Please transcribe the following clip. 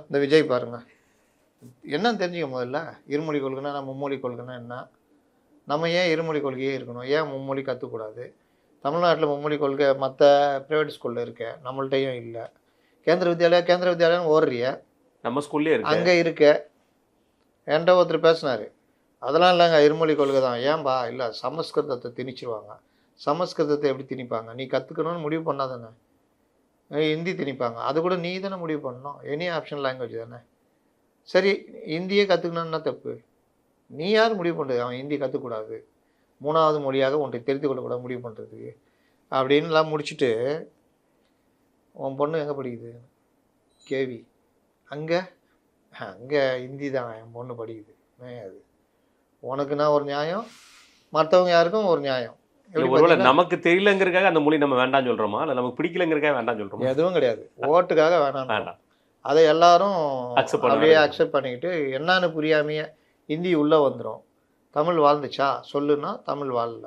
இந்த விஜய் பாருங்க, என்னன்னு தெரிஞ்சுக்க முதல்ல. இருமொழி கொள்கைனா மும்மொழி கொள்கைனா என்ன? நம்ம ஏன் இருமொழி கொள்கையே இருக்கணும்? ஏன் மும்மொழி கற்றுக்கூடாது? தமிழ்நாட்டில் மும்மொழி கொள்கை மற்ற ப்ரைவேட் ஸ்கூலில் இருக்க, நம்மள்ட்டையும் இல்லை. கேந்திர வித்யாலயம் ஓடுறிய, நம்ம ஸ்கூல்லே இருக்கு, அங்கே இருக்க. என்கிட்ட ஒருத்தர் பேசினார், அதெல்லாம் இல்லைங்க இருமொழி கொள்கை தான். ஏன்பா? இல்லை, சமஸ்கிருதத்தை திணிச்சிருவாங்க. சமஸ்கிருதத்தை எப்படி திணிப்பாங்க? நீ கற்றுக்கணும்னு முடிவு பண்ணாதானே. ஹிந்தி திணிப்பாங்க, அது கூட நீ தானே முடிவு பண்ணணும். எனி ஆப்ஷன் லாங்குவேஜ் தானே. சரி, ஹிந்தியே கற்றுக்கணுன்னா தப்பு. நீ யார் முடிவு பண்ணுறது அவன் ஹிந்தி கற்றுக்கூடாது, 3வது மொழியாக ஒன்றை தெரிந்து கொள்ளக்கூடாது முடிவு பண்ணுறதுக்கு? அப்படின்லாம் முடிச்சுட்டு, உன் பொண்ணு எங்கே படிக்குது? கேவி. அங்கே அங்கே ஹிந்தி தான் என் பொண்ணு படிக்குது. அது உனக்குன்னா ஒரு நியாயம், மற்றவங்க யாருக்கும் ஒரு நியாயம். ஒருவேளை நமக்கு தெரியலங்கிறதுக்காக அந்த மொழி நம்ம வேண்டாம்னு சொல்கிறோமா, இல்லை நமக்கு பிடிக்கலங்கிறதுக்காக வேண்டாம்னு சொல்கிறோமா? எதுவும் கிடையாது, ஓட்டுக்காக வேணாம். அதை எல்லாரும் அப்படியே அக்செப்ட் பண்ணிக்கிட்டு என்னன்னு புரியாமையே ஹிந்தி உள்ளே வந்துடும். தமிழ் வாழ்ந்துச்சா சொல்லுன்னா தமிழ் வாழல.